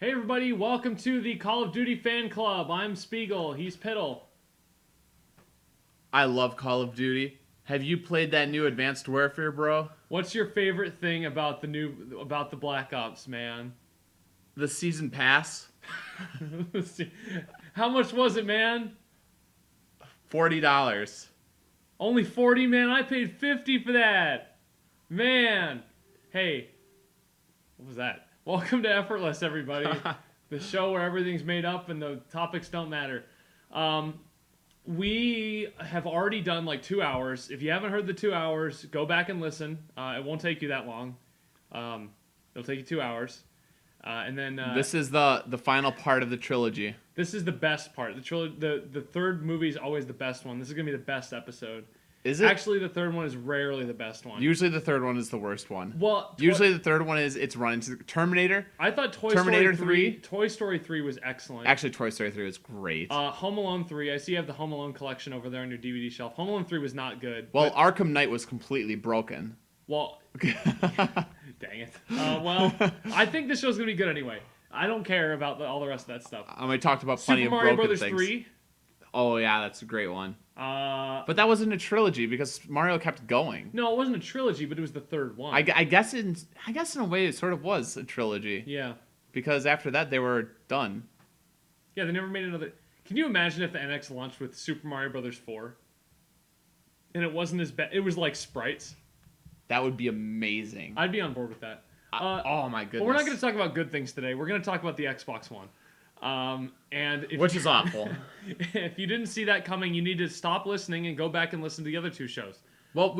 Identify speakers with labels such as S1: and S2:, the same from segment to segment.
S1: Hey everybody, welcome to the Call of Duty fan club. I'm Spiegel, he's Piddle.
S2: I love Call of Duty. Have you played that new Advanced Warfare, bro?
S1: What's your favorite thing about the Black Ops, man?
S2: The season pass,
S1: How much was it, man?
S2: $40.
S1: Only 40, man. I paid 50 for that. Man. Hey, what was that? Welcome to Effortless, everybody. The show where everything's made up and the topics don't matter. We have already done like 2 hours. If you haven't heard the 2 hours, go back and listen. It won't take you that long. It'll take you 2 hours. And then
S2: This is the final part of the trilogy.
S1: this is the best part. The third movie is always the best one. This is gonna be the best episode.
S2: Is it?
S1: Actually, the third one is rarely the best one.
S2: Usually the third one is the worst one.
S1: Well,
S2: Usually the third one is it's run into Terminator.
S1: I thought
S2: Terminator
S1: Story 3.
S2: 3?
S1: Toy Story 3 was excellent.
S2: Actually, Toy Story 3 was great.
S1: Home Alone 3. I see you have the Home Alone collection over there on your DVD shelf. Home Alone 3 was not good.
S2: Well, Arkham Knight was completely broken.
S1: Well, dang it. Well, I think this show's gonna be good anyway. I don't care about all the rest of that stuff.
S2: I talked about plenty
S1: Super
S2: of
S1: Mario
S2: broken
S1: Brothers
S2: things.
S1: 3.
S2: Oh yeah, that's a great one.
S1: Uh,
S2: But that wasn't a trilogy because Mario kept going.
S1: no, it wasn't a trilogy, but it was the third one.
S2: I guess in a way it sort of was a trilogy.
S1: Yeah.
S2: Because after that they were done.
S1: Yeah, they never made another. Can you imagine if the NX launched with Super Mario Brothers 4? And it wasn't as bad. It was like sprites.
S2: That would be amazing.
S1: I'd be on board with that.
S2: Oh my goodness.
S1: But we're not going to talk about good things today. We're going to talk about the Xbox One. And if
S2: Which is awful.
S1: if you didn't see that coming, you need to stop listening and go back and listen to the other two shows.
S2: Well,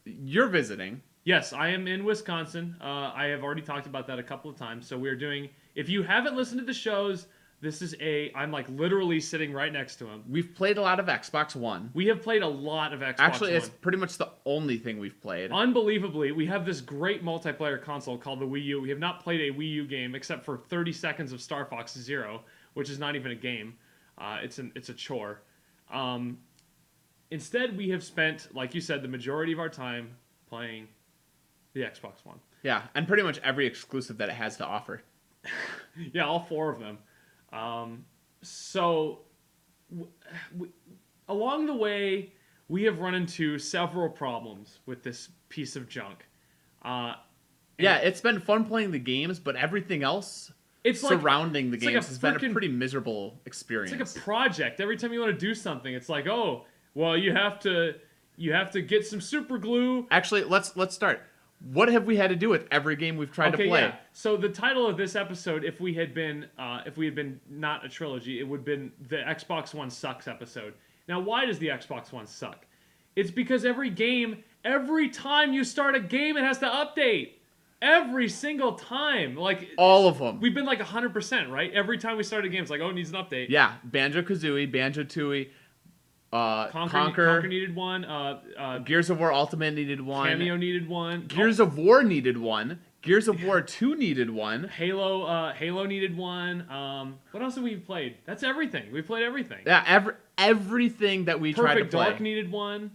S2: you're visiting.
S1: Yes, I am in Wisconsin. I have already talked about that a couple of times. So we're doing. If you haven't listened to the shows, this is I'm like literally sitting right next to him.
S2: We've played a lot of Xbox One.
S1: We have played a lot of Xbox
S2: Actually,
S1: One.
S2: it's pretty much the only thing we've played.
S1: Unbelievably, we have this great multiplayer console called the Wii U. We have not played a Wii U game except for 30 seconds of Star Fox Zero, which is not even a game. It's a chore. Instead, we have spent, like you said, the majority of our time playing the Xbox One.
S2: Yeah, and pretty much every exclusive that it has to offer.
S1: Yeah, all four of them. Along the way, we have run into several problems with this piece of junk.
S2: Yeah, it's been fun playing the games, but everything else surrounding the games has been a pretty miserable experience.
S1: It's like a project. Every time you want to do something, it's like, oh, well, you have to get some super glue.
S2: Actually, let's start. What have we had to do with every game we've tried to play? Yeah.
S1: So the title of this episode, if we had been not a trilogy, it would have been the Xbox One sucks episode. Now, why does the Xbox One suck? It's because every time you start a game, it has to update. Every single time, like
S2: all of them.
S1: We've been like 100%, right? Every time we start a game, it's like, oh, it needs an update.
S2: Yeah, Banjo-Kazooie, Banjo-Tooie,
S1: Conquer needed one.
S2: Gears of War Ultimate needed one.
S1: Cameo needed one.
S2: Gears of War needed one. Gears of War 2 needed one.
S1: Halo needed one. What else have we played? That's everything. We played everything.
S2: Yeah, everything that we tried to play.
S1: Perfect Dark needed one.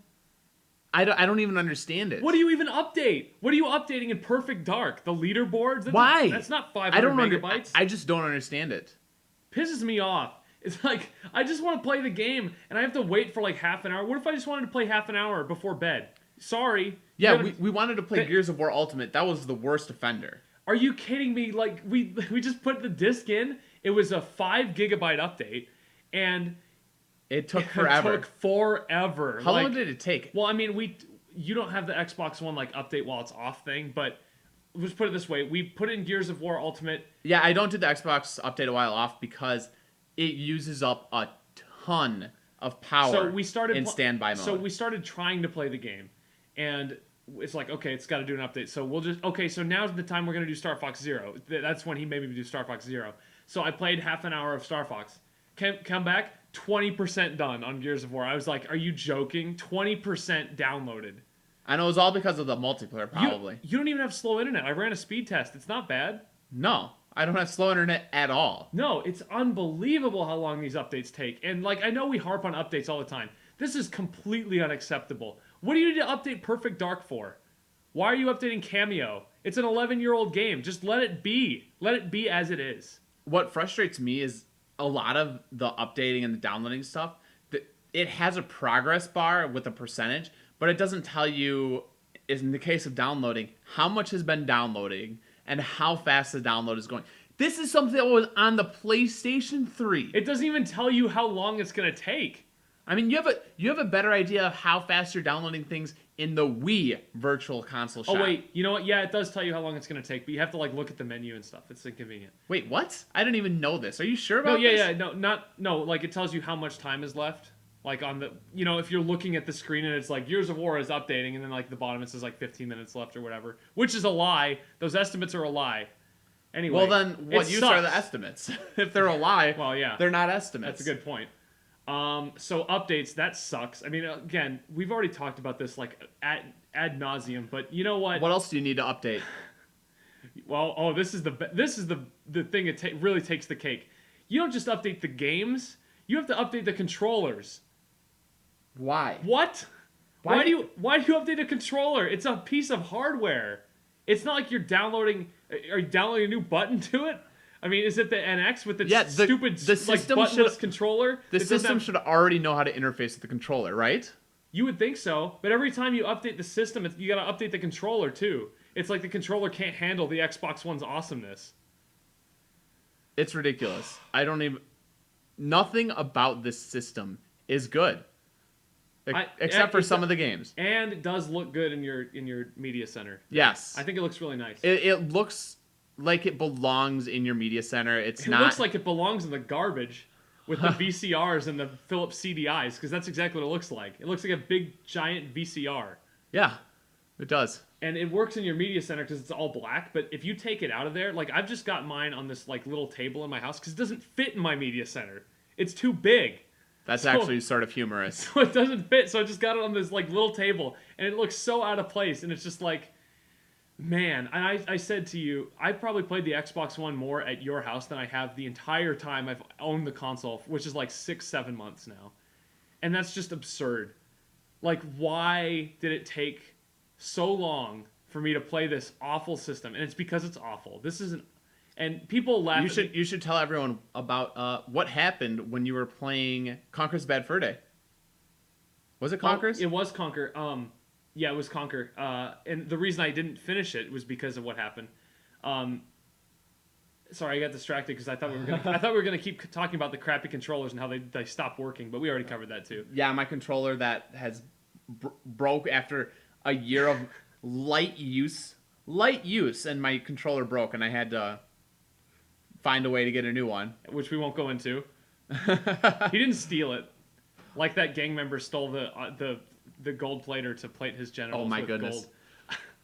S2: I don't even understand it.
S1: What do you even update? What are you updating in Perfect Dark? The leaderboards?
S2: Why?
S1: That's not 500 megabytes.
S2: I just don't understand it.
S1: Pisses me off. It's like, I just want to play the game, and I have to wait for like half an hour. What if I just wanted to play half an hour before bed? Sorry.
S2: Yeah, we wanted to play Gears of War Ultimate. That was the worst offender.
S1: Are you kidding me? Like, we just put the disc in. It was a 5 gigabyte update, and
S2: it took forever. How long did it take?
S1: Well, I mean, you don't have the Xbox One like update while it's off thing, but let's put it this way: we put in Gears of War Ultimate.
S2: Yeah, I don't do the Xbox update a while off because it uses up a ton of power in standby mode.
S1: So we started trying to play the game, and it's like, okay, it's got to do an update. So so now's the time we're going to do Star Fox Zero. That's when he made me do Star Fox Zero. So I played half an hour of Star Fox. Come back, 20% done on Gears of War. I was like, are you joking? 20% downloaded.
S2: I know it was all because of the multiplayer, probably.
S1: You don't even have slow internet. I ran a speed test. It's not bad.
S2: No. I don't have slow internet at all.
S1: No, it's unbelievable how long these updates take. And like, I know we harp on updates all the time. This is completely unacceptable. What do you need to update Perfect Dark for? Why are you updating Cameo? It's an 11-year-old game. Just let it be. Let it be as it is.
S2: what frustrates me is a lot of the updating and the downloading stuff. It has a progress bar with a percentage, but it doesn't tell you, in the case of downloading, how much has been downloading and how fast the download is going. This is something that was on the PlayStation 3.
S1: It doesn't even tell you how long it's going to take.
S2: I mean, you have a better idea of how fast you're downloading things in the Wii Virtual Console shop.
S1: Oh, wait. You know what? Yeah, it does tell you how long it's going to take, but you have to, like, look at the menu and stuff. It's inconvenient.
S2: Wait, what? I didn't even know this. Are you sure about this?
S1: No, like, it tells you how much time is left. Like, on the, if you're looking at the screen and it's like, Gears of War is updating, and then, like, the bottom it says, like, 15 minutes left or whatever. Which is a lie. Those estimates are a lie. Anyway.
S2: Well, then, what use are the estimates? If they're a lie,
S1: well, yeah,
S2: they're not estimates.
S1: That's a good point. So updates, that sucks. I mean, again, we've already talked about this like ad nauseum, but you know what?
S2: What else do you need to update?
S1: Well, this is the thing that really takes the cake. You don't just update the games; you have to update the controllers.
S2: Why?
S1: What? Why do you update a controller? It's a piece of hardware. It's not like you're downloading. Are you downloading a new button to it? I mean, is it the NX with its stupid buttonless controller?
S2: The system should already know how to interface with the controller, right?
S1: You would think so, but every time you update the system, you got to update the controller too. It's like the controller can't handle the Xbox One's awesomeness.
S2: It's ridiculous. Nothing about this system is good, except for some of the games.
S1: And it does look good in your media center.
S2: Yes,
S1: I think it looks really nice.
S2: It looks like it belongs in your media center. It
S1: looks like it belongs in the garbage with the VCRs and the Philips CDIs, because that's exactly what it looks like. It looks like a big, giant VCR.
S2: Yeah, it does.
S1: And it works in your media center because it's all black, but if you take it out of there, like I've just got mine on this like little table in my house because it doesn't fit in my media center. It's too big.
S2: That's actually sort of humorous.
S1: So it doesn't fit, so I just got it on this like little table, and it looks so out of place, and it's just like... Man, and I said to you, I probably played the Xbox One more at your house than I have the entire time I've owned the console, which is like 6-7 months now. And that's just absurd. Like, why did it take so long for me to play this awful system? And it's because it's awful. This isn't... And people laugh...
S2: You should tell everyone about what happened when you were playing Conker's Bad Fur Day. Was it Conker's?
S1: It was Conker. Yeah, it was Conker. And the reason I didn't finish it was because of what happened. Sorry, I got distracted because I thought we were gonna keep talking about the crappy controllers and how they stopped working, but we already covered that too.
S2: Yeah, my controller that has broke after a year of light use, and my controller broke, and I had to find a way to get a new one,
S1: which we won't go into. He didn't steal it, like that gang member stole the gold plater to plate his genitals.
S2: Oh my
S1: with
S2: goodness.
S1: Gold.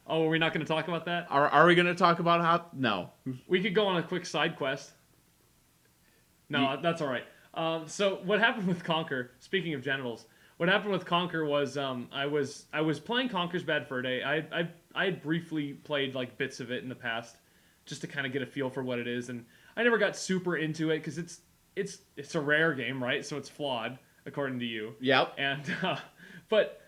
S1: Oh, are we not going to talk about that?
S2: Are we going to talk about how... No.
S1: We could go on a quick side quest. No, that's all right. So what happened with Conker, speaking of genitals, what happened with Conker was I was playing Conker's Bad Fur Day. I had briefly played like bits of it in the past just to kind of get a feel for what it is, and I never got super into it because it's a rare game, right? So it's flawed according to you.
S2: Yep.
S1: And but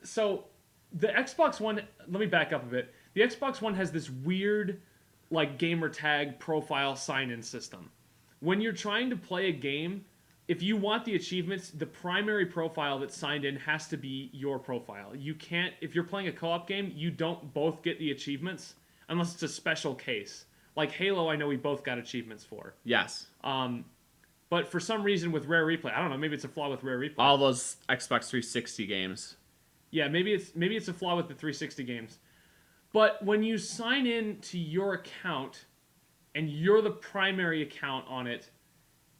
S1: so the Xbox One, let me back up a bit. The Xbox One has this weird like gamer tag profile sign-in system. When you're trying to play a game, if you want the achievements, the primary profile that's signed in has to be your profile. You can't, if you're playing a co-op game, you don't both get the achievements unless it's a special case. Like Halo, I know we both got achievements for.
S2: Yes.
S1: But for some reason with Rare Replay, I don't know, maybe it's a flaw with Rare Replay.
S2: All those Xbox 360 games.
S1: Yeah, maybe it's a flaw with the 360 games. But when you sign in to your account and you're the primary account on it,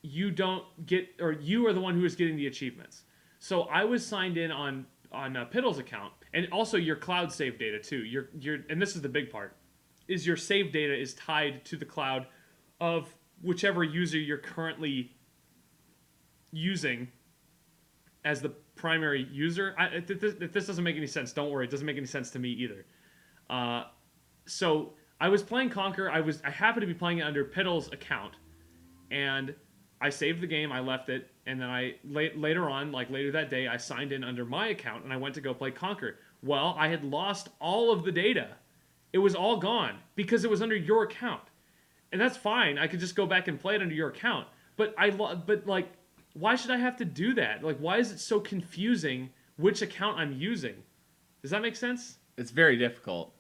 S1: you don't get, or you are the one who is getting the achievements. So I was signed in on Piddle's account, and also your cloud save data too. Your and this is the big part, is your save data is tied to the cloud of whichever user you're currently using as the primary user. If this doesn't make any sense, don't worry. It doesn't make any sense to me either. So I was playing Conker. I happened to be playing it under Piddle's account, and I saved the game. I left it, and then later that day, I signed in under my account, and I went to go play Conker. Well, I had lost all of the data. It was all gone because it was under your account. and that's fine. I could just go back and play it under your account. But but like, why should I have to do that? Like, why is it so confusing which account I'm using? Does that make sense?
S2: It's very difficult.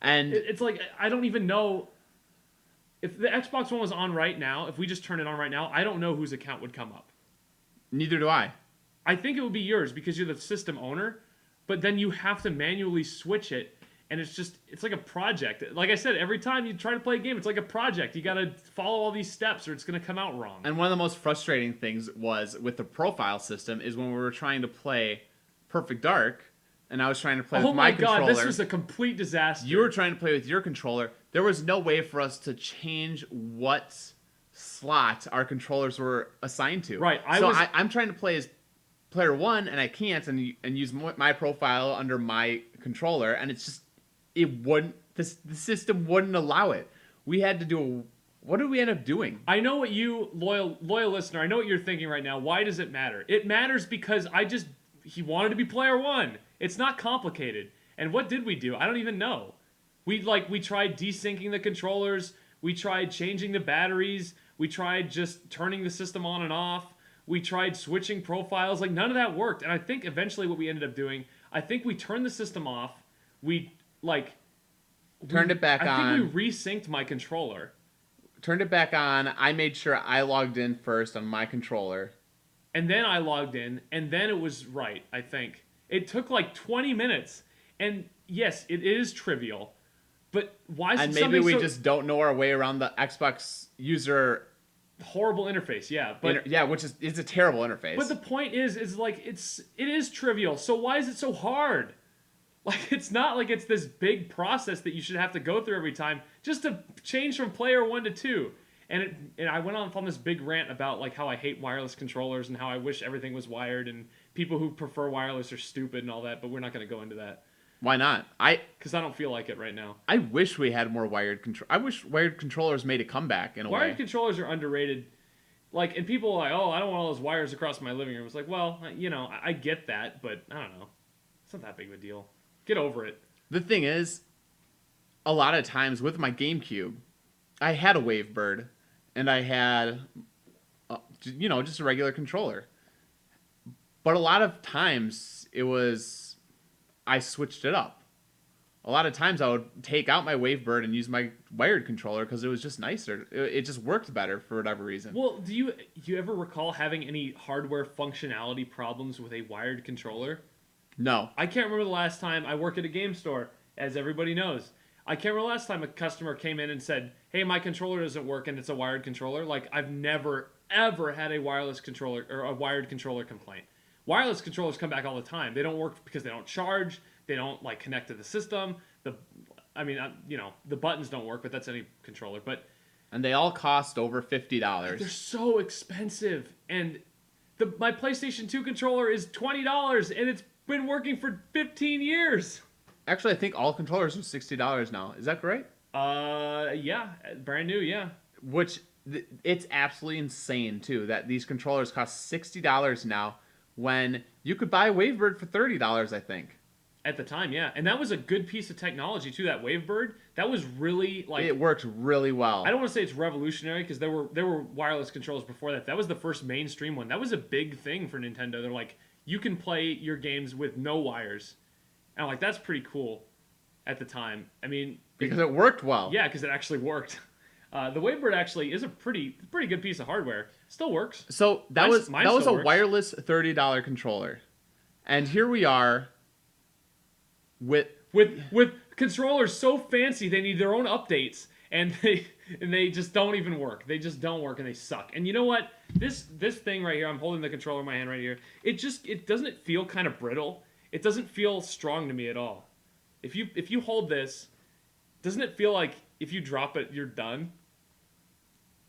S2: And
S1: It's like I don't even know if the Xbox One was on right now. If we just turn it on right now, I don't know whose account would come up.
S2: neither do I.
S1: I think it would be yours because you're the system owner, but then you have to manually switch it, and it's like a project. Like I said, every time you try to play a game, it's like a project. You got to follow all these steps, or it's going to come out wrong.
S2: And one of the most frustrating things was with the profile system is when we were trying to play Perfect Dark, and I was trying to play with my controller.
S1: Oh my god, this was a complete disaster.
S2: You were trying to play with your controller. There was no way for us to change what slot our controllers were assigned to.
S1: Right.
S2: I'm trying to play as player one, and I can't, and use my profile under my controller, and it's just it wouldn't. The system wouldn't allow it. We had to do. What did we end up doing?
S1: I know what you loyal listener. I know what you're thinking right now. Why does it matter? It matters because he wanted to be player one. It's not complicated. And what did we do? I don't even know. We tried desyncing the controllers. We tried changing the batteries. We tried just turning the system on and off. We tried switching profiles. Like, none of that worked. And I think eventually what we ended up doing, I think we turned the system off.
S2: Turned it back on.
S1: I think we resynced my controller.
S2: Turned it back on. I made sure I logged in first on my controller.
S1: And then I logged in, and then it was right, I think. It took like 20 minutes. And yes, it is trivial. But why is it
S2: something? And maybe we just don't know our way around the Xbox user
S1: horrible interface, yeah. But
S2: which is it's a terrible interface.
S1: But the point is like it is trivial. So why is it so hard? Like, it's not like it's this big process that you should have to go through every time just to change from player 1 to 2. And I went on this big rant about like how I hate wireless controllers and how I wish everything was wired and people who prefer wireless are stupid and all that, but we're not going to go into that.
S2: Why not?
S1: Because I don't feel like it right now.
S2: I wish we had more wired control. I wish wired controllers made a comeback in a way.
S1: Wired controllers are underrated. Like, and people are like, oh, I don't want all those wires across my living room. It's like, well, I get that, but I don't know. It's not that big of a deal. Get over it.
S2: The thing is, a lot of times with my GameCube, I had a Wavebird, and I had, just a regular controller. But a lot of times I switched it up. A lot of times I would take out my Wavebird and use my wired controller because it was just nicer. It just worked better for whatever reason.
S1: Well, do you ever recall having any hardware functionality problems with a wired controller?
S2: No.
S1: I can't remember the last time. I work at a game store, as everybody knows. I can't remember the last time a customer came in and said, hey, my controller doesn't work and it's a wired controller. Like, I've never, ever had a wireless controller or a wired controller complaint. Wireless controllers come back all the time. They don't work because they don't charge. They don't connect to the system. The buttons don't work, but that's any controller.
S2: And they all cost over $50.
S1: They're so expensive. And my PlayStation 2 controller is $20, and it's been working for 15 years.
S2: Actually, I think all controllers are $60 now. Is that correct?
S1: Yeah, brand new, yeah.
S2: Which it's absolutely insane too that these controllers cost $60 now when you could buy a Wavebird for $30, I think.
S1: At the time, yeah. And that was a good piece of technology too, that Wavebird. That was really
S2: it worked really well.
S1: I don't want to say it's revolutionary because there were wireless controllers before that. That was the first mainstream one. That was a big thing for Nintendo. They're like, you can play your games with no wires. And I'm like, that's pretty cool at the time. I mean,
S2: because it worked well.
S1: Yeah, because it actually worked. The Wavebird actually is a pretty good piece of hardware. Still works.
S2: So that was a
S1: works.
S2: wireless $30 controller, and here we are with
S1: controllers so fancy they need their own updates, and they just don't even work. They just don't work, and they suck. And you know what? This thing right here, I'm holding the controller in my hand right here. It doesn't feel kind of brittle. It doesn't feel strong to me at all. If you hold this, doesn't it feel like if you drop it, you're done?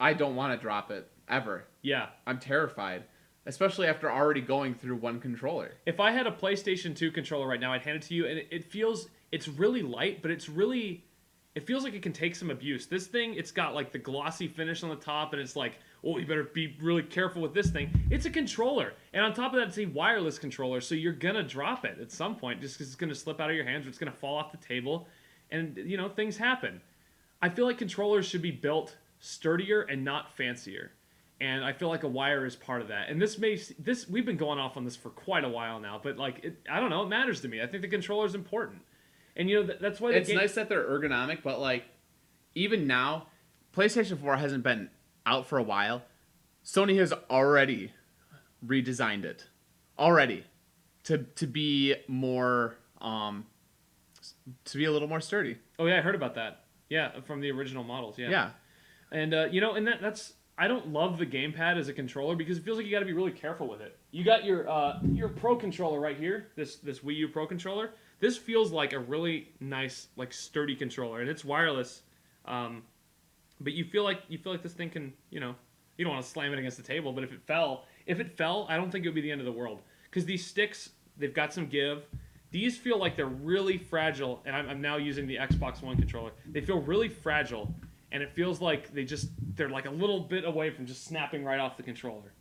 S2: I don't want to drop it ever.
S1: Yeah.
S2: I'm terrified, especially after already going through one controller.
S1: If I had a PlayStation 2 controller right now, I'd hand it to you, and it's really light, but it feels like it can take some abuse. This thing, it's got like the glossy finish on the top, and it's like, oh, you better be really careful with this thing. It's a controller, and on top of that, it's a wireless controller, so you're gonna drop it at some point, just because it's gonna slip out of your hands, or it's gonna fall off the table, and things happen. I feel like controllers should be built sturdier and not fancier. And I feel like a wire is part of that. And this we've been going off on this for quite a while now, but like I don't know, it matters to me. I think the controller is important. And that's why
S2: It's nice that they're ergonomic, but like even now, PlayStation 4 hasn't been out for a while. Sony has already redesigned it already to be more to be a little more sturdy.
S1: Oh yeah, I heard about that. Yeah, from the original models. Yeah.
S2: Yeah.
S1: And and that's I don't love the gamepad as a controller because it feels like you got to be really careful with it. You got your Pro controller right here, this Wii U Pro controller. This feels like a really nice, like sturdy controller, and it's wireless. But you feel like this thing can, you don't want to slam it against the table, but if it fell, I don't think it would be the end of the world. Because these sticks, they've got some give. These feel like they're really fragile, and I'm now using the Xbox One controller. They feel really fragile, and it feels like they're like a little bit away from just snapping right off the controller.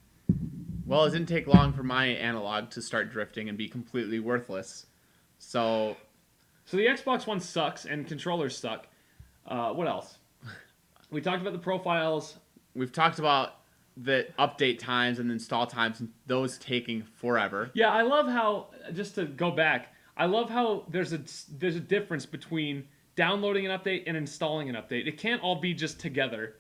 S2: Well, it didn't take long for my analog to start drifting and be completely worthless. So
S1: the Xbox One sucks, and controllers suck. What else? We talked about the profiles.
S2: We've talked about the update times and install times, and those taking forever.
S1: Yeah, I love how, just to go back, I love how there's a difference between downloading an update and installing an update. It can't all be just together,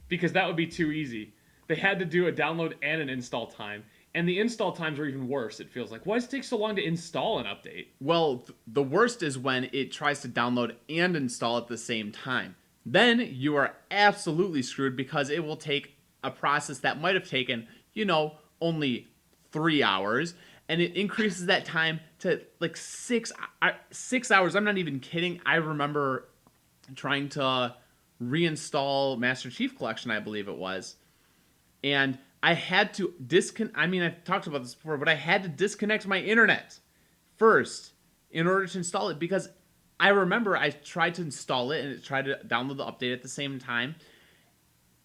S1: because that would be too easy. They had to do a download and an install time. And the install times are even worse, it feels like. Why does it take so long to install an update?
S2: Well, the worst is when it tries to download and install at the same time. Then you are absolutely screwed because it will take a process that might have taken, only 3 hours, and it increases that time to like 6 hours. I'm not even kidding. I remember trying to reinstall Master Chief Collection, I believe it was, and I had to I've talked about this before, but I had to disconnect my internet first in order to install it because I remember I tried to install it and it tried to download the update at the same time,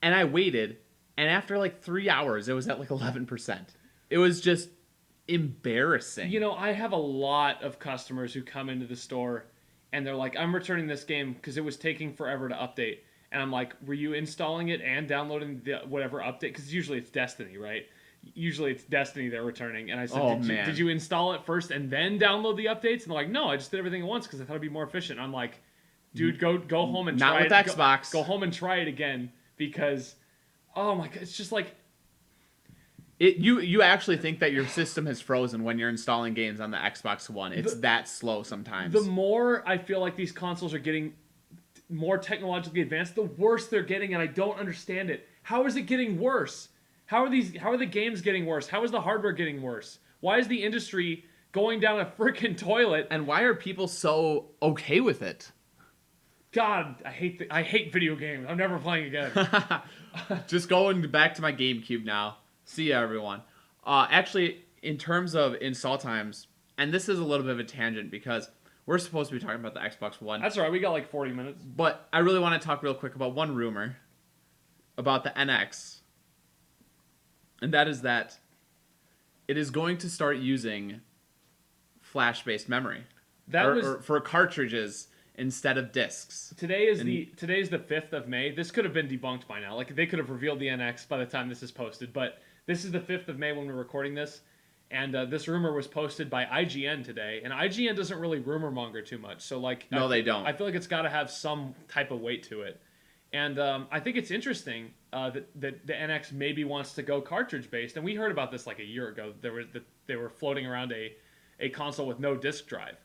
S2: and I waited, and after like 3 hours, it was at like 11%. It was just embarrassing.
S1: I have a lot of customers who come into the store and they're like, I'm returning this game because it was taking forever to update. And I'm like, were you installing it and downloading the whatever update? Because usually it's Destiny, right? Usually it's Destiny they're returning. And I said, did you install it first and then download the updates? And they're like, no, I just did everything at once because I thought it'd be more efficient. I'm like, dude, go home and try it.
S2: Not with Xbox.
S1: Go home and try it again because, oh my God, it's just like...
S2: You actually think that your system has frozen when you're installing games on the Xbox One. It's that slow sometimes.
S1: The more I feel like these consoles are getting more technologically advanced, the worse they're getting, and I don't understand it. How is it getting worse? How are the games getting worse? How is the hardware getting worse? Why is the industry going down a freaking toilet?
S2: And why are people so okay with it?
S1: God, I hate video games. I'm never playing again.
S2: Just going back to my GameCube now. See ya, everyone. Actually, in terms of install times, and this is a little bit of a tangent because we're supposed to be talking about the Xbox One.
S1: That's all right. We got like 40 minutes.
S2: But I really want to talk real quick about one rumor about the NX. And that is that it is going to start using flash-based memory. Or for cartridges instead of discs.
S1: Today's the 5th of May. This could have been debunked by now. Like they could have revealed the NX by the time this is posted, but this is the 5th of May when we're recording this. And this rumor was posted by IGN today, and IGN doesn't really rumor monger too much. So
S2: no, they don't.
S1: I feel like it's got to have some type of weight to it, and I think it's interesting that the NX maybe wants to go cartridge based. And we heard about this like a year ago. They were floating around a console with no disk drive,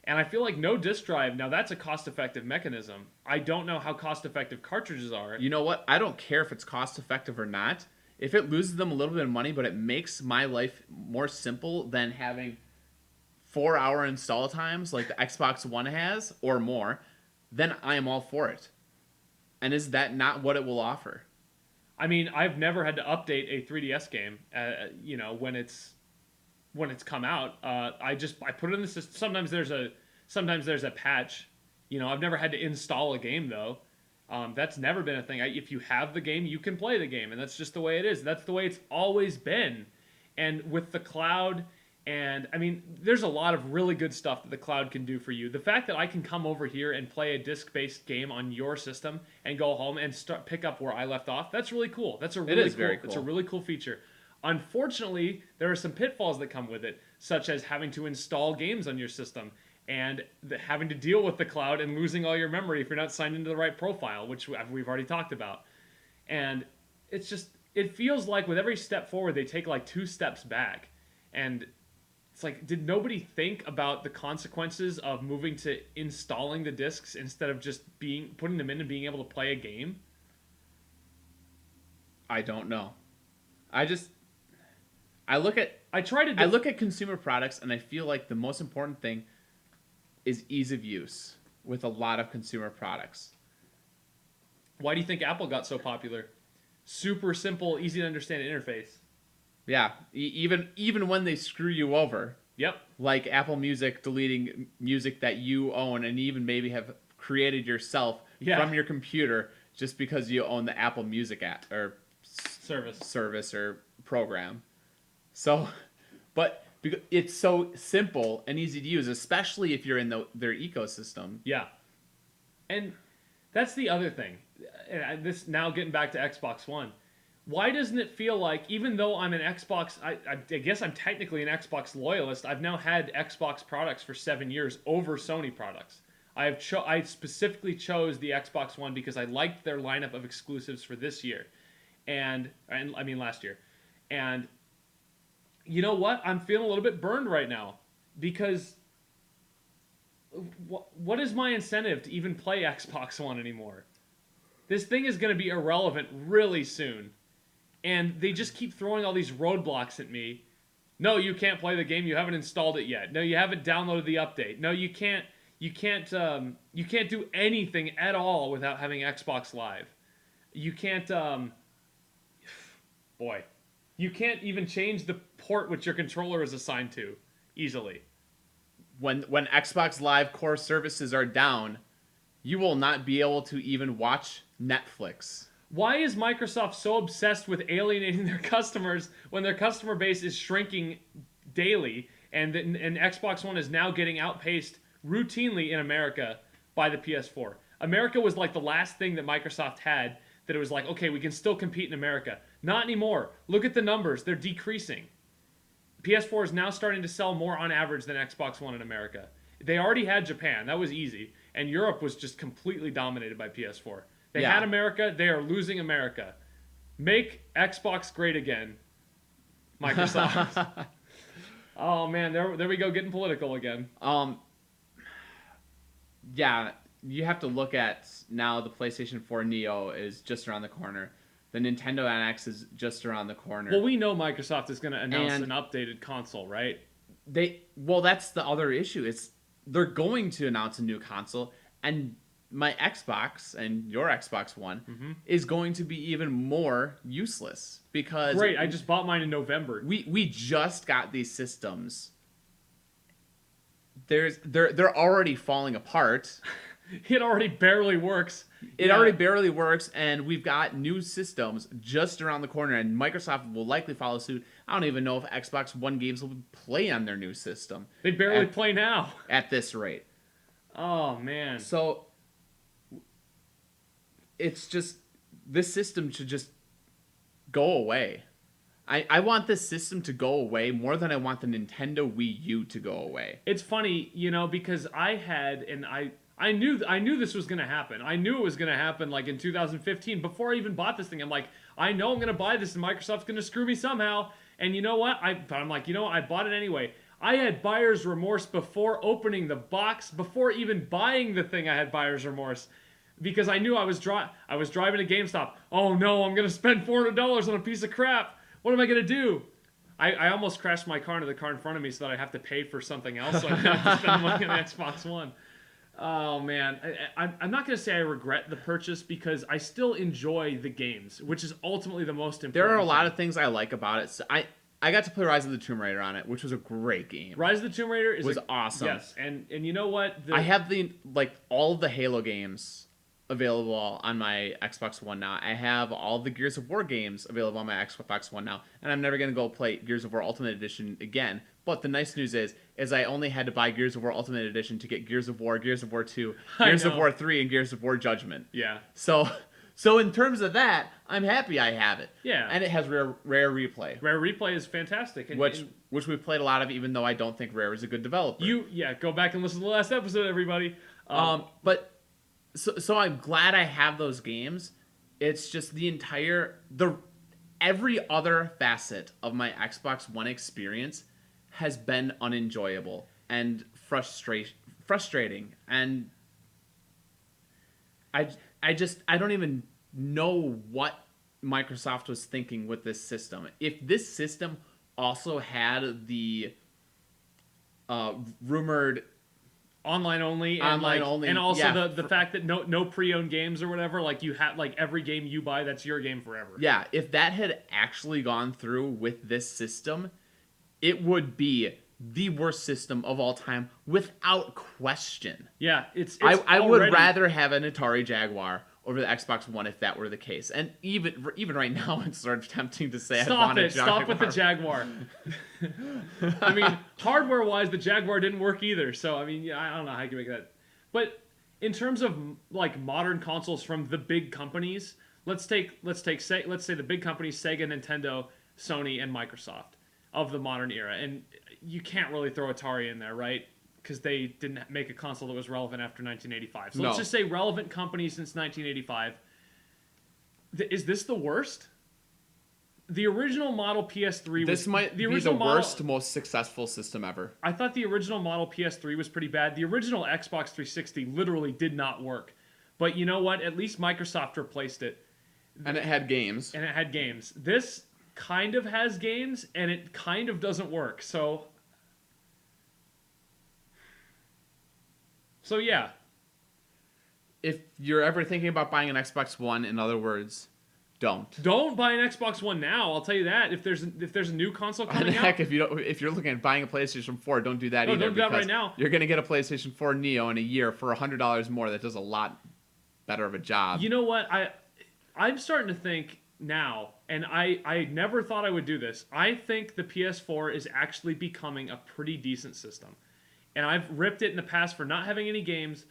S1: and I feel like no disk drive. Now that's a cost effective mechanism. I don't know how cost effective cartridges are.
S2: You know what? I don't care if it's cost effective or not. If it loses them a little bit of money, but it makes my life more simple than having 4-hour install times like the Xbox One has or more, then I am all for it. And is that not what it will offer?
S1: I mean, I've never had to update a 3DS game, when it's come out. I put it in the system. Sometimes there's a patch. I've never had to install a game though. That's never been a thing. If you have the game, you can play the game, and that's just the way it is. That's the way it's always been. And with the cloud And I mean, there's a lot of really good stuff that the cloud can do for you. The fact that I can come over here and play a disc-based game on your system and go home and pick up where I left off, that's really cool. That's a really
S2: is very cool.
S1: It's a really cool feature. Unfortunately, there are some pitfalls that come with it, such as having to install games on your system and having to deal with the cloud and losing all your memory if you're not signed into the right profile, which we've already talked about. And it's just, it feels like with every step forward, they take like 2 steps back. And it's like, did nobody think about the consequences of moving to installing the discs instead of just putting them in and being able to play a game?
S2: I don't know. I look at consumer products, and I feel like the most important thing is ease of use with a lot of consumer products.
S1: Why do you think Apple got so popular? Super simple, easy to understand interface.
S2: Yeah, even when they screw you over.
S1: Yep.
S2: Like Apple Music deleting music that you own and even maybe have created yourself from your computer just because you own the Apple Music app or service or program. So, but it's so simple and easy to use, especially if you're in their ecosystem.
S1: Yeah. And that's the other thing. And this now getting back to Xbox One. Why doesn't it feel like, even though I'm an Xbox, I guess I'm technically an Xbox loyalist, I've now had Xbox products for 7 years over Sony products. I specifically chose the Xbox One because I liked their lineup of exclusives for this year. And I mean last year. And you know what? I'm feeling a little bit burned right now because what is my incentive to even play Xbox One anymore? This thing is going to be irrelevant really soon. And they just keep throwing all these roadblocks at me. No, you can't play the game. You haven't installed it yet. No, you haven't downloaded the update. No, you can't do anything at all without having Xbox Live. You can't, you can't even change the port which your controller is assigned to easily.
S2: When Xbox Live core services are down, you will not be able to even watch Netflix.
S1: Why is Microsoft so obsessed with alienating their customers when their customer base is shrinking daily and Xbox One is now getting outpaced routinely in America by the PS4? America was like the last thing that Microsoft had that it was like, okay, we can still compete in America. Not anymore. Look at the numbers. They're decreasing. PS4 is now starting to sell more on average than Xbox One in America. They already had Japan. That was easy. And Europe was just completely dominated by PS4. They had America. They are losing America. Make Xbox great again, Microsoft. Oh, man. There we go, getting political again.
S2: Yeah, you have to look at now the PlayStation 4 Neo is just around the corner. The Nintendo NX is just around the corner.
S1: Well, we know Microsoft is going to announce an updated console, right?
S2: That's the other issue. They're going to announce a new console, and my Xbox and your Xbox One is going to be even more useless because
S1: great. I just bought mine in November.
S2: We just got these systems. They're already falling apart.
S1: It already barely works.
S2: It already barely works, and we've got new systems just around the corner, and Microsoft will likely follow suit. I don't even know if Xbox One games will play on their new system.
S1: They barely play now.
S2: At this rate.
S1: Oh, man.
S2: So, it's just, this system should just go away. I want this system to go away more than I want the Nintendo Wii U to go away.
S1: It's funny, because I knew this was going to happen. I knew it was going to happen like in 2015 before I even bought this thing. I'm like, I know I'm going to buy this and Microsoft's going to screw me somehow. And you know what? I'm like, I bought it anyway. I had buyer's remorse before opening the box, before even buying the thing. I had buyer's remorse because I knew I was driving to GameStop. Oh no, I'm going to spend $400 on a piece of crap. What am I going to do? I almost crashed my car into the car in front of me so that I have to pay for something else. So I have to spend the money on the Xbox One. Oh, man. I'm not going to say I regret the purchase because I still enjoy the games, which is ultimately the most important.
S2: There are a lot of things I like about it. So I got to play Rise of the Tomb Raider on it, which was a great game.
S1: Rise of the Tomb Raider was
S2: awesome.
S1: Yes, and you know what?
S2: I have all of the Halo games available on my Xbox One now. I have all the Gears of War games available on my Xbox One now, and I'm never going to go play Gears of War Ultimate Edition again But the nice news is I only had to buy Gears of War Ultimate Edition to get Gears of War 2,
S1: I
S2: Gears of
S1: know.
S2: War 3, and Gears of War Judgment.
S1: Yeah.
S2: So in terms of that, I'm happy I have it.
S1: Yeah.
S2: And it has rare replay,
S1: Rare Replay is fantastic.
S2: which we've played a lot of, even though I don't think Rare is a good developer.
S1: Go back and listen to the last episode, everybody.
S2: But so I'm glad I have those games. It's just every other facet of my Xbox One experience has been unenjoyable and frustrating, and I don't even know what Microsoft was thinking with this system. If this system also had the rumored
S1: online only, and also the fact that no pre-owned games or whatever, like you have like every game you buy, that's your game forever.
S2: Yeah, if that had actually gone through with this system, it would be the worst system of all time without question.
S1: Yeah, it's
S2: I would rather have an Atari Jaguar over the Xbox One if that were the case. And even right now, it's sort of tempting to say
S1: Stop with the Jaguar. I mean, hardware-wise, the Jaguar didn't work either. So I mean, I don't know how you can make that. But in terms of like modern consoles from the big companies, let's say the big companies, Sega, Nintendo, Sony, and Microsoft of the modern era, and you can't really throw Atari in there, right? Because they didn't make a console that was relevant after 1985. So let's just say relevant companies since 1985. Is this the worst? The original model PS3
S2: this might be the worst, most successful system ever.
S1: I thought the original model PS3 was pretty bad. The original Xbox 360 literally did not work. But you know what? At least Microsoft replaced it.
S2: And it had games.
S1: This kind of has games, and it kind of doesn't work. So yeah.
S2: If you're ever thinking about buying an Xbox One, in other words, don't
S1: buy an Xbox One now. I'll tell you that. If there's a new console coming out,
S2: heck, if you're looking at buying a PlayStation 4, don't do that either.
S1: Don't do that right now.
S2: You're gonna get a PlayStation 4 Neo in a year for $100 more. That does a lot better of a job.
S1: You know what? I'm starting to think now, and I never thought I would do this. I think the PS4 is actually becoming a pretty decent system. And I've ripped it in the past for not having any games,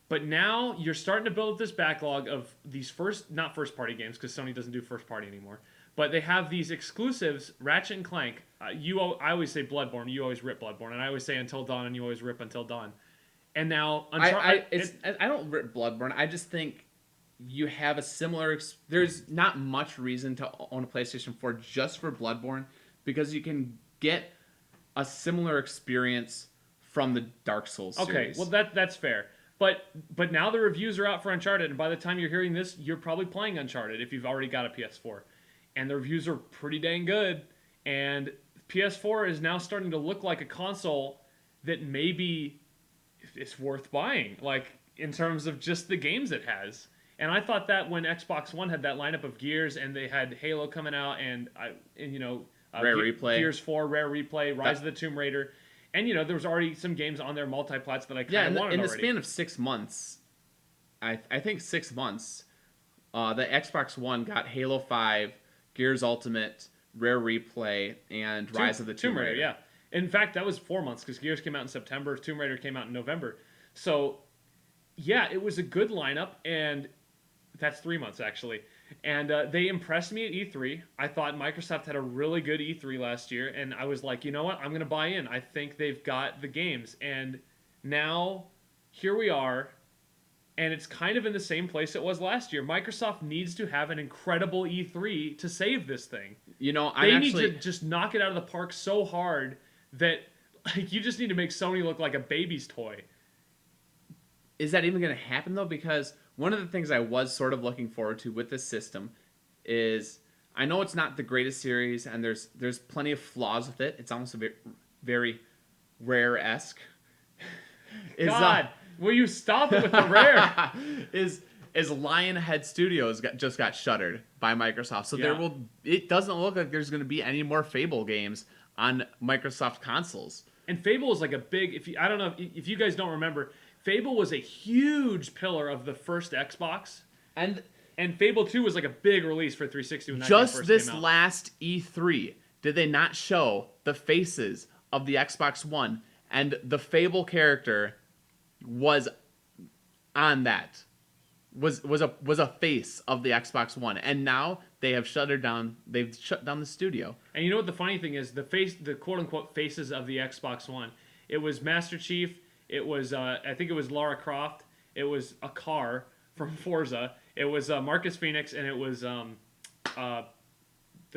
S1: but now you're starting to build up this backlog of these not first-party games, because Sony doesn't do first-party anymore, but they have these exclusives, Ratchet and Clank. I always say Bloodborne, you always rip Bloodborne, and I always say Until Dawn, and you always rip Until Dawn. And now
S2: I don't rip Bloodborne. I just think you have a similar. There's not much reason to own a PlayStation 4 just for Bloodborne, because you can get a similar experience from the Dark Souls series.
S1: Okay, well that's fair. But now the reviews are out for Uncharted, and by the time you're hearing this, you're probably playing Uncharted if you've already got a PS4. And the reviews are pretty dang good. And PS4 is now starting to look like a console that maybe it's worth buying, like in terms of just the games it has. And I thought that when Xbox One had that lineup of Gears, and they had Halo coming out, and
S2: Rare Replay,
S1: Gears 4, Rare Replay, Rise of the Tomb Raider. And, there was already some games on their multiplats that I kind of wanted
S2: in
S1: already.
S2: the span of 6 months, I think 6 months, the Xbox One got Halo 5, Gears Ultimate, Rare Replay, and Rise of the Tomb Raider.
S1: Yeah. In fact, that was 4 months, because Gears came out in September, Tomb Raider came out in November. So, yeah, it was a good lineup, and that's 3 months, actually. And they impressed me at E3. I thought Microsoft had a really good E3 last year, and I was like, you know what? I'm going to buy in. I think they've got the games. And now, here we are, and it's kind of in the same place it was last year. Microsoft needs to have an incredible E3 to save this thing. They need to just knock it out of the park so hard that you just need to make Sony look like a baby's toy.
S2: Is that even going to happen, though? Because one of the things I was sort of looking forward to with this system is, I know it's not the greatest series, and there's plenty of flaws with it. It's almost a bit very Rare-esque.
S1: God, will you stop it with the Rare?
S2: is Lionhead Studios just got shuttered by Microsoft, so it doesn't look like there's going to be any more Fable games on Microsoft consoles.
S1: And Fable is like a big. I don't know if you guys don't remember. Fable was a huge pillar of the first Xbox, and Fable 2 was like a big release for 360 when that first came out.
S2: Just this last E3, did they not show the faces of the Xbox One, and the Fable character was on that. Was a face of the Xbox One, and now they have shut her down. They've shut down the studio.
S1: And you know what the funny thing is? The quote unquote faces of the Xbox One. It was Master Chief. It was I think it was Lara Croft. It was a car from Forza. It was Marcus Phoenix, and it was the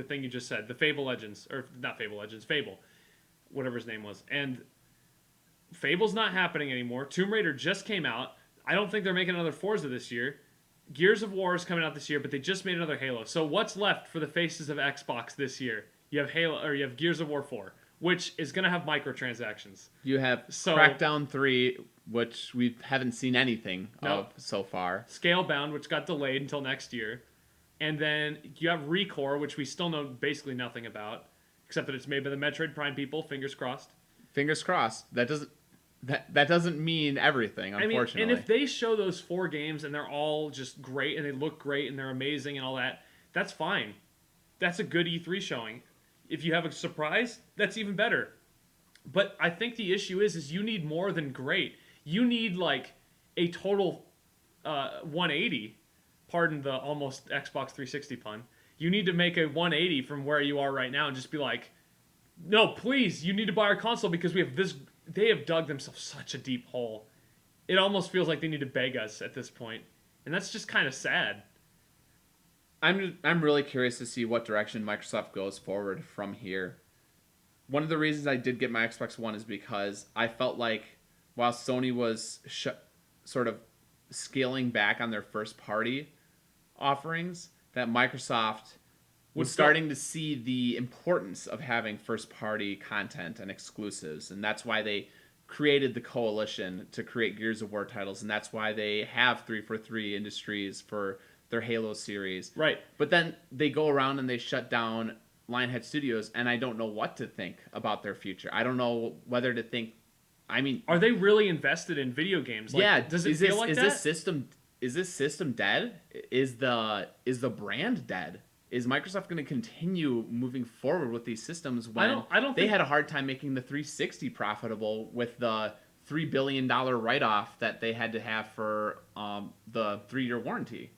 S1: thing you just said, the Fable Legends, or not Fable Legends, Fable, whatever his name was. And Fable's not happening anymore. Tomb Raider just came out. I don't think they're making another Forza this year. Gears of War is coming out this year, but they just made another Halo. So what's left for the faces of Xbox this year? You have Halo, or you have Gears of War 4, which is going to have microtransactions.
S2: You have Crackdown 3, which we haven't seen anything of so far.
S1: Scalebound, which got delayed until next year. And then you have Recore, which we still know basically nothing about, except that it's made by the Metroid Prime people. Fingers crossed.
S2: Fingers crossed. That doesn't mean everything, unfortunately.
S1: I mean, and if they show those 4 games and they're all just great and they look great and they're amazing and all that, that's fine. That's a good E3 showing. If you have a surprise, that's even better. But I think the issue is you need more than great. You need like a total 180. Pardon the almost Xbox 360 pun. You need to make a 180 from where you are right now and just be like, no, please, you need to buy our console because we have this. They have dug themselves such a deep hole. It almost feels like they need to beg us at this point, and that's just kind of sad.
S2: I'm really curious to see what direction Microsoft goes forward from here. One of the reasons I did get my Xbox One is because I felt like while Sony was sort of scaling back on their first party offerings, that Microsoft was starting to see the importance of having first party content and exclusives, and that's why they created the coalition to create Gears of War titles, and that's why they have 343 Industries for their Halo series.
S1: Right.
S2: But then they go around and they shut down Lionhead Studios, and I don't know what to think about their future. I don't know whether to think. I mean,
S1: are they really invested in video games? Like,
S2: yeah.
S1: Does it feel like that?
S2: Is this system dead? Is the brand dead? Is Microsoft going to continue moving forward with these systems when they had a hard time making the 360 profitable with the $3 billion write-off that they had to have for the 3-year warranty?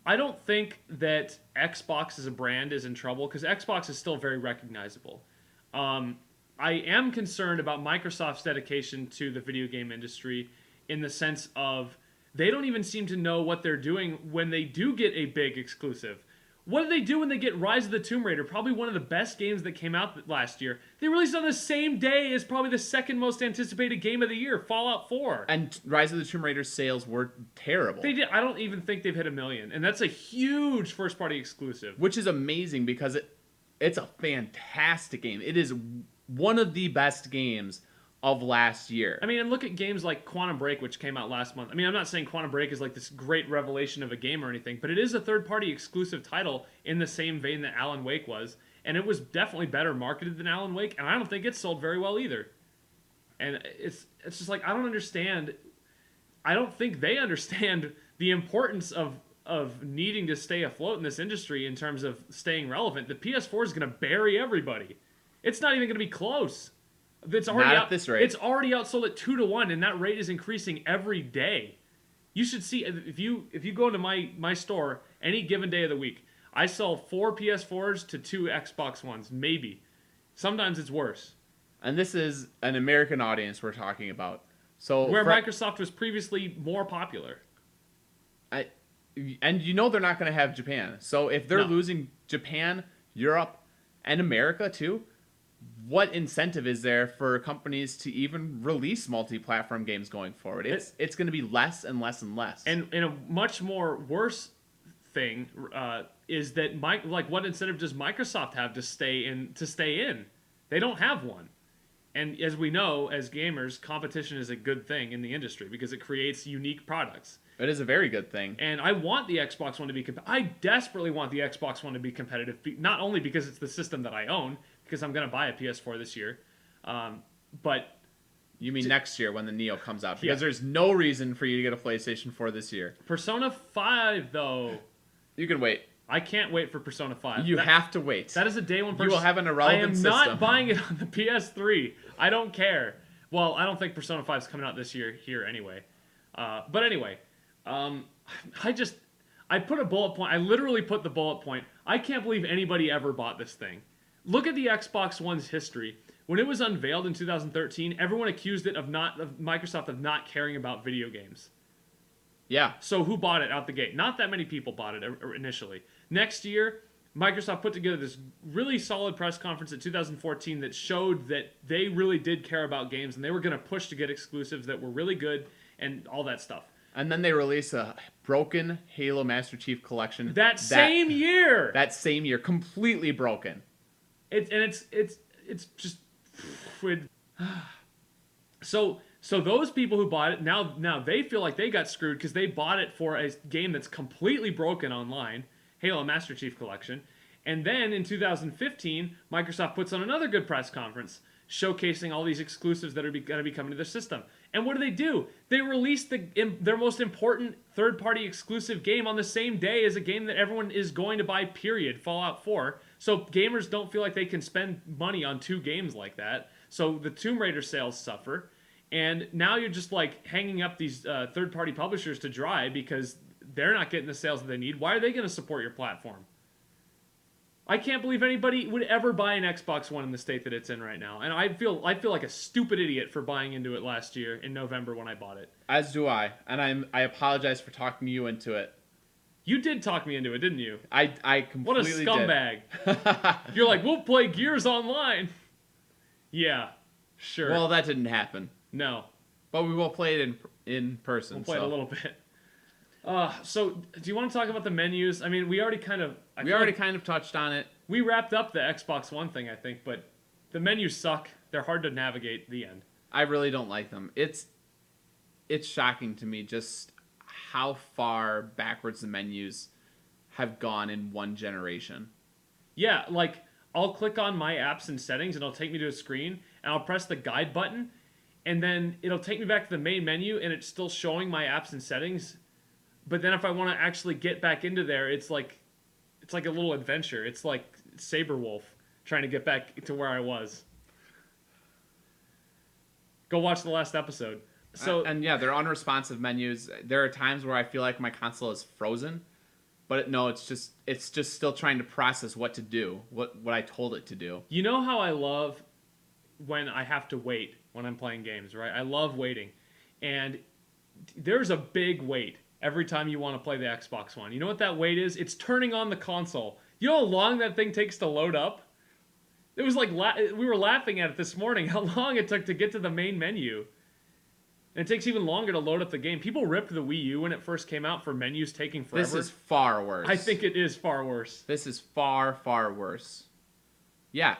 S1: I don't think that Xbox as a brand is in trouble because Xbox is still very recognizable. I am concerned about Microsoft's dedication to the video game industry in the sense of they don't even seem to know what they're doing when they do get a big exclusive. What do they do when they get Rise of the Tomb Raider? Probably one of the best games that came out last year. They released on the same day as probably the second most anticipated game of the year, Fallout 4.
S2: And Rise of the Tomb Raider sales were terrible.
S1: They did. I don't even think they've hit 1 million. And that's a huge first-party exclusive.
S2: Which is amazing because it's a fantastic game. It is one of the best games of last year.
S1: I mean, and look at games like Quantum Break, which came out last month. I mean, I'm not saying Quantum Break is like this great revelation of a game or anything, but it is a third-party exclusive title in the same vein that Alan Wake was, and it was definitely better marketed than Alan Wake, and I don't think it sold very well either. And it's just like, I don't understand. I don't think they understand the importance of needing to stay afloat in this industry in terms of staying relevant. The PS4 is going to bury everybody. It's not even going to be close. It's already
S2: Not
S1: out,
S2: at this rate.
S1: It's already outsold at 2-1, and that rate is increasing every day. You should see if you go into my store any given day of the week, I sell 4 PS4s to 2 Xbox Ones, maybe. Sometimes it's worse.
S2: And this is an American audience we're talking about. So
S1: where Microsoft was previously more popular.
S2: And you know they're not going to have Japan. So if they're losing Japan, Europe, and America too, what incentive is there for companies to even release multi-platform games going forward? It's going to be less and less and less.
S1: And a much more worse thing is that what incentive does Microsoft have to stay in? They don't have one. And as we know, as gamers, competition is a good thing in the industry because it creates unique products.
S2: It is a very good thing.
S1: And I want the Xbox One to be I desperately want the Xbox One to be competitive, not only because it's the system that I own, because I'm going to buy a PS4 this year, but...
S2: You mean next year when the Neo comes out? Because there's no reason for you to get a PlayStation 4 this year.
S1: Persona 5, though.
S2: You can wait.
S1: I can't wait for Persona 5.
S2: You have to wait.
S1: That is a day one.
S2: You will have an irrelevant system.
S1: I am not buying it on the PS3. I don't care. Well, I don't think Persona 5 is coming out this year here anyway. But anyway, I put a bullet point. I literally put the bullet point. I can't believe anybody ever bought this thing. Look at the Xbox One's history. When it was unveiled in 2013, everyone accused it of Microsoft of not caring about video games.
S2: Yeah.
S1: So who bought it out the gate? Not that many people bought it initially. Next year, Microsoft put together this really solid press conference in 2014 that showed that they really did care about games and they were going to push to get exclusives that were really good and all that stuff.
S2: And then they release a broken Halo Master Chief Collection.
S1: That same year,
S2: completely broken.
S1: It's just so those people who bought it now they feel like they got screwed because they bought it for a game that's completely broken online, Halo Master Chief Collection. And then in 2015, Microsoft puts on another good press conference showcasing all these exclusives that are going to be coming to their system. And what do? They released their most important third-party exclusive game on the same day as a game that everyone is going to buy, period, Fallout 4. So gamers don't feel like they can spend money on two games like that. So the Tomb Raider sales suffer. And now you're just like hanging up these third-party publishers to dry because they're not getting the sales that they need. Why are they going to support your platform? I can't believe anybody would ever buy an Xbox One in the state that it's in right now. And I feel like a stupid idiot for buying into it last year in November when I bought it.
S2: As do I. And I apologize for talking you into it.
S1: You did talk me into it, didn't you?
S2: I completely
S1: did. What a scumbag. You're like, we'll play Gears Online. Yeah, sure.
S2: Well, that didn't happen.
S1: No.
S2: But we will play it in person.
S1: We'll play it a little bit. So, do you want to talk about the menus? I mean, we already kind of
S2: touched on it.
S1: We wrapped up the Xbox One thing, I think, but the menus suck. They're hard to navigate. The end.
S2: I really don't like them. It's shocking to me just how far backwards the menus have gone in one generation.
S1: Yeah, like I'll click on my apps and settings, and it'll take me to a screen, and I'll press the guide button, and then it'll take me back to the main menu, and it's still showing my apps and settings. But then if I want to actually get back into there, it's like a little adventure. It's like Saberwolf trying to get back to where I was. Go watch the last episode. So
S2: and yeah, they're unresponsive menus. There are times where I feel like my console is frozen, but it's just still trying to process what to do, what I told it to do.
S1: You know how I love when I have to wait when I'm playing games, right? I love waiting. And there's a big wait every time you want to play the Xbox One. You know what that wait is? It's turning on the console. You know how long that thing takes to load up? It was like, we were laughing at it this morning, how long it took to get to the main menu. And it takes even longer to load up the game. People ripped the Wii U when it first came out for menus taking forever.
S2: This is far worse.
S1: I think it is far worse.
S2: This is far, far worse. Yeah,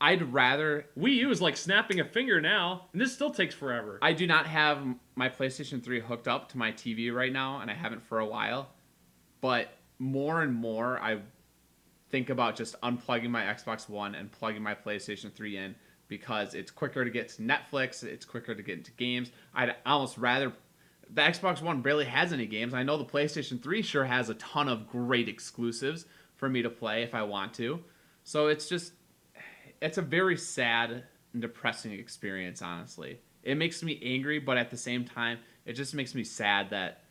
S2: I'd rather...
S1: Wii U is like snapping a finger now, and this still takes forever.
S2: I do not have my PlayStation 3 hooked up to my TV right now, and I haven't for a while. But more and more, I think about just unplugging my Xbox One and plugging my PlayStation 3 in because it's quicker to get to Netflix, it's quicker to get into games. I'd almost rather... The Xbox One barely has any games. I know the PlayStation 3 sure has a ton of great exclusives for me to play if I want to. So it's a very sad and depressing experience, honestly. It makes me angry, but at the same time, it just makes me sad that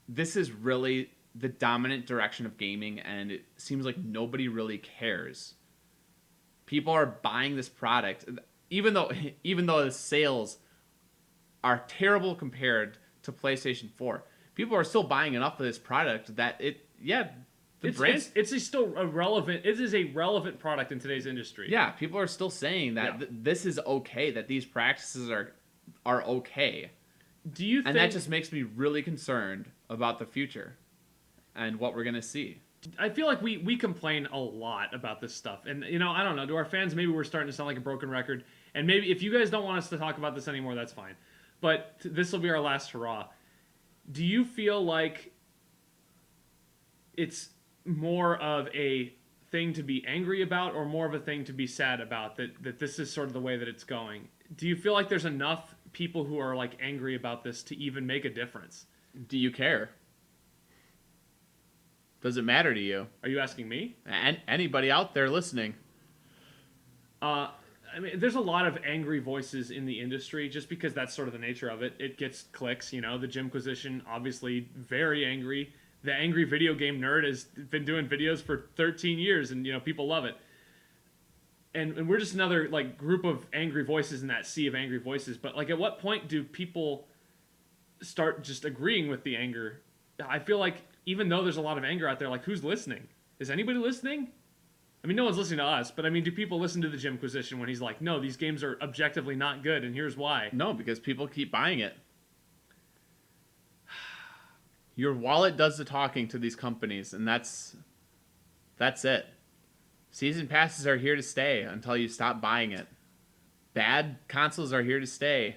S2: this is really the dominant direction of gaming, and it seems like nobody really cares. People are buying this product, even though the sales are terrible compared to PlayStation 4. People are still buying enough of this product that It is a relevant product in today's industry. Yeah, people are still saying that this is okay, that these practices are okay.
S1: Do you think...
S2: And that just makes me really concerned about the future and what we're going to see.
S1: I feel like we complain a lot about this stuff. And, I don't know. To our fans, maybe we're starting to sound like a broken record. And maybe if you guys don't want us to talk about this anymore, that's fine. But this will be our last hurrah. Do you feel like it's more of a thing to be angry about or more of a thing to be sad about, that this is sort of the way that it's going? Do you feel like there's enough people who are like angry about this to even make a difference?
S2: Do you care? Does it matter to you?
S1: Are you asking me?
S2: And anybody out there listening?
S1: I mean, there's a lot of angry voices in the industry just because that's sort of the nature of it. It gets clicks, you know. The Jimquisition, obviously very angry. The angry video game nerd has been doing videos for 13 years, and, you know, people love it. And we're just another, like, group of angry voices in that sea of angry voices. But, like, at what point do people start just agreeing with the anger? I feel like even though there's a lot of anger out there, like, who's listening? Is anybody listening? I mean, no one's listening to us, but I mean, do people listen to the Jimquisition when he's like, no, these games are objectively not good, and here's why?
S2: No, because people keep buying it. Your wallet does the talking to these companies, and that's it. Season passes are here to stay until you stop buying it. Bad consoles are here to stay.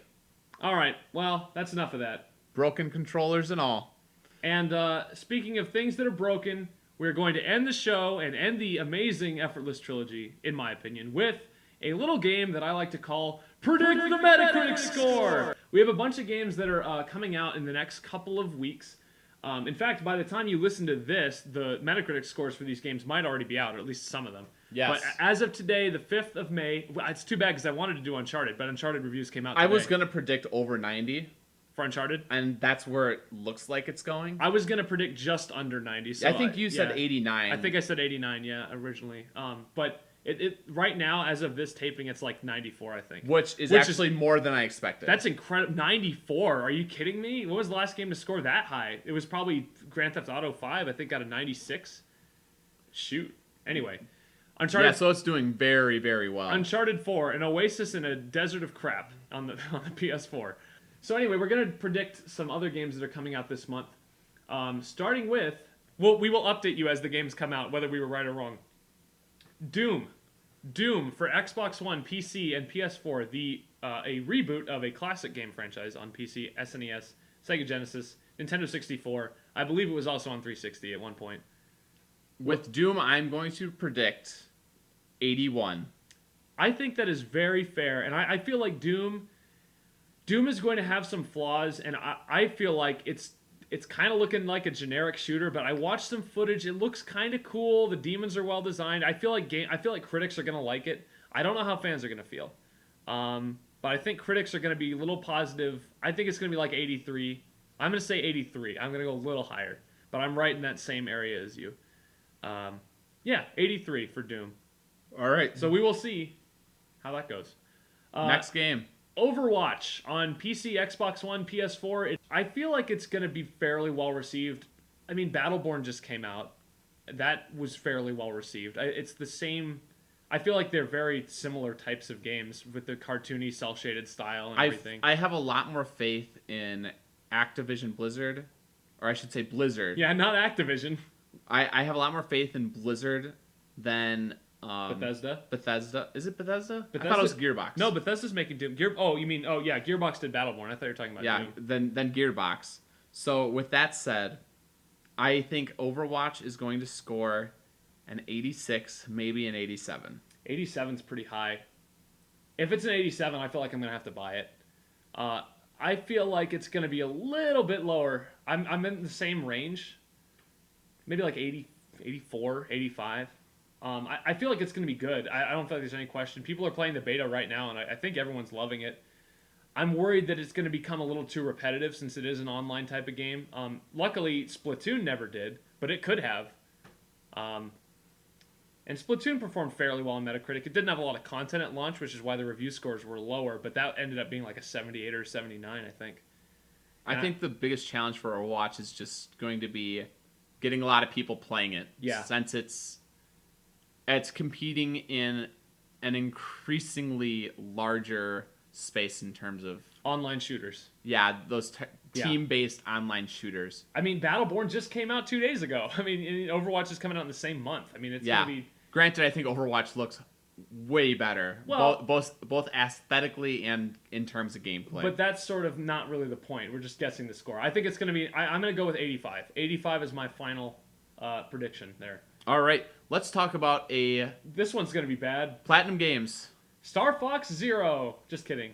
S1: All right, well, that's enough of that.
S2: Broken controllers and all.
S1: And speaking of things that are broken, we're going to end the show and end the amazing Effortless Trilogy, in my opinion, with a little game that I like to call Predict the Metacritic Score. We have a bunch of games that are coming out in the next couple of weeks. In fact, by the time you listen to this, the Metacritic scores for these games might already be out, or at least some of them.
S2: Yes.
S1: But as of today, the 5th of May, it's too bad because I wanted to do Uncharted, but Uncharted reviews came out today.
S2: I was going to predict over 90.
S1: For Uncharted?
S2: And that's where it looks like it's going.
S1: I was going to predict just under 90. So
S2: I think you said 89.
S1: I think I said 89, yeah, originally. But it right now, as of this taping, it's like 94, I think.
S2: Which is actually more than I expected.
S1: That's incredible. 94? Are you kidding me? What was the last game to score that high? It was probably Grand Theft Auto 5, I think, got a 96. Shoot. Anyway. Uncharted,
S2: yeah, so it's doing very, very well.
S1: Uncharted 4, an oasis in a desert of crap on the PS4. So anyway, we're going to predict some other games that are coming out this month. Starting with, well, we will update you as the games come out, whether we were right or wrong. Doom for Xbox One, PC, and PS4. A reboot of a classic game franchise on PC, SNES, Sega Genesis, Nintendo 64. I believe it was also on 360 at one point.
S2: With Doom, I'm going to predict 81.
S1: I think that is very fair, and I feel like Doom is going to have some flaws, and I feel like it's kind of looking like a generic shooter. But I watched some footage; it looks kind of cool. The demons are well designed. I feel like critics are going to like it. I don't know how fans are going to feel, but I think critics are going to be a little positive. I think it's going to be like 83. I'm going to say 83. I'm going to go a little higher, but I'm right in that same area as you. Yeah, 83 for Doom.
S2: All right,
S1: So we will see how that goes.
S2: next game.
S1: Overwatch on PC, Xbox One, PS4. I feel like it's going to be fairly well received. I mean, Battleborn just came out. That was fairly well received. It's the same. I feel like they're very similar types of games with the cartoony, cel-shaded style and everything.
S2: I have a lot more faith in Activision Blizzard, or I should say Blizzard.
S1: Yeah, not Activision.
S2: I have a lot more faith in Blizzard than
S1: Bethesda.
S2: Is it Bethesda?
S1: Bethesda?
S2: I thought it was Gearbox.
S1: No, Bethesda's making Doom. Gearbox did Battleborn. I thought you were talking about Doom.
S2: Then Gearbox. So with that said, I think Overwatch is going to score an 86, maybe an 87.
S1: 87's pretty high. If it's an 87, I feel like I'm going to have to buy it. I feel like it's going to be a little bit lower. I'm in the same range. Maybe like 80, 84, 85. I feel like it's going to be good. I don't feel like there's any question. People are playing the beta right now, and I think everyone's loving it. I'm worried that it's going to become a little too repetitive since it is an online type of game. Luckily, Splatoon never did, but it could have. And Splatoon performed fairly well on Metacritic. It didn't have a lot of content at launch, which is why the review scores were lower, but that ended up being like a 78 or 79, I think.
S2: I think the biggest challenge for Overwatch is just going to be getting a lot of people playing it.
S1: Yeah.
S2: Since it's competing in an increasingly larger space in terms of
S1: online shooters.
S2: Yeah, those team-based online shooters.
S1: I mean, Battleborn just came out 2 days ago. I mean, Overwatch is coming out in the same month. I mean, it's going to be...
S2: Granted, I think Overwatch looks way better,
S1: well,
S2: both aesthetically and in terms of gameplay.
S1: But that's sort of not really the point. We're just guessing the score. I think it's going to be... I'm going to go with 85. 85 is my final prediction there.
S2: All right, let's talk about
S1: This one's going to be bad.
S2: Platinum Games.
S1: Star Fox Zero. Just kidding.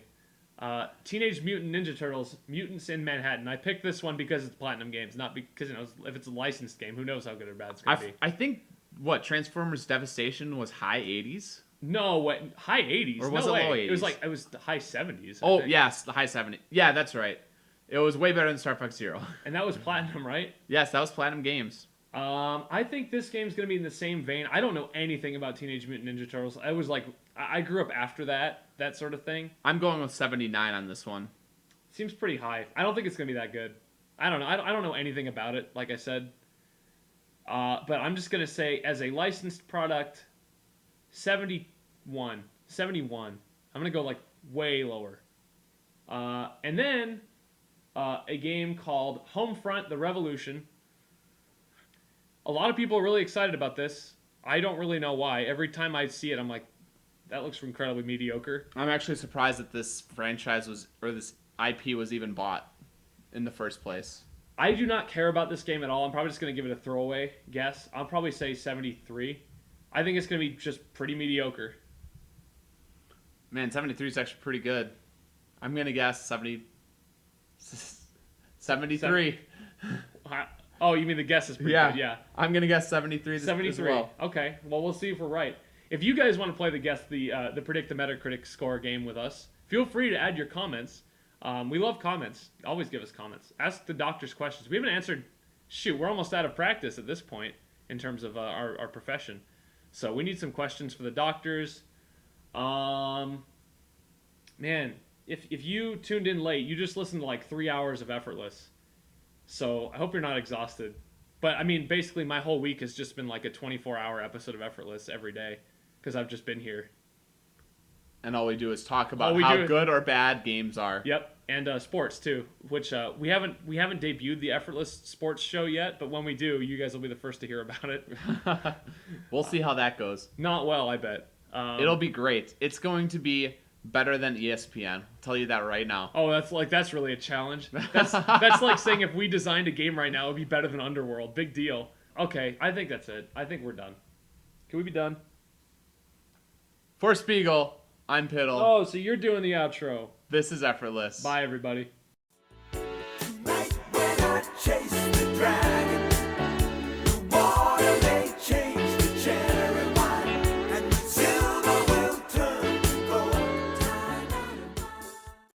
S1: Teenage Mutant Ninja Turtles: Mutants in Manhattan. I picked this one because it's Platinum Games, not because if it's a licensed game, who knows how good or bad it's gonna be.
S2: I think what Transformers Devastation was high 80s.
S1: No, what high 80s?
S2: Or was
S1: no
S2: it
S1: way.
S2: low
S1: It was
S2: 80s?
S1: like it was the high 70s.
S2: Oh
S1: think.
S2: yes, the high 70s. Yeah, that's right. It was way better than Star Fox Zero.
S1: And that was Platinum, right?
S2: Yes, that was Platinum Games.
S1: I think this game's gonna be in the same vein. I don't know anything about Teenage Mutant Ninja Turtles. I was like, I grew up after that sort of thing.
S2: I'm going with 79 on this one.
S1: Seems pretty high. I don't think it's gonna be that good. I don't know. I don't know anything about it. Like I said, but I'm just gonna say as a licensed product, 71. 71. I'm gonna go like way lower. And then a game called Homefront: The Revolution. A lot of people are really excited about this. I don't really know why. Every time I see it, I'm like, that looks incredibly mediocre.
S2: I'm actually surprised that this franchise this IP was even bought in the first place.
S1: I do not care about this game at all. I'm probably just going to give it a throwaway guess. I'll probably say 73. I think it's going to be just pretty mediocre.
S2: Man, 73 is actually pretty good. I'm going to guess 73.
S1: Oh, you mean the guess is pretty good? Yeah.
S2: I'm going to guess 73
S1: 73.
S2: as well.
S1: Okay. Well, we'll see if we're right. If you guys want to play the Predict the Metacritic Score game with us, feel free to add your comments. We love comments. Always give us comments. Ask the doctors questions. We haven't answered. Shoot, we're almost out of practice at this point in terms of our profession. So we need some questions for the doctors. Man, if you tuned in late, you just listened to like 3 hours of Effortless. So I hope you're not exhausted. But I mean, basically my whole week has just been like a 24-hour episode of Effortless every day because I've just been here.
S2: And all we do is talk about how good or bad games are.
S1: Yep, and sports too, which we haven't debuted the Effortless Sports Show yet, but when we do, you guys will be the first to hear about it.
S2: We'll see how that goes.
S1: Not well, I bet.
S2: It'll be great. It's going to be better than ESPN. I'll tell you that right now.
S1: Oh, that's really a challenge. That's like saying if we designed a game right now, it would be better than Underworld. Big deal. Okay, I think that's it. I think we're done. Can we be done?
S2: For Spiegel, I'm Piddle.
S1: Oh, so you're doing the outro.
S2: This is Effortless.
S1: Bye, everybody.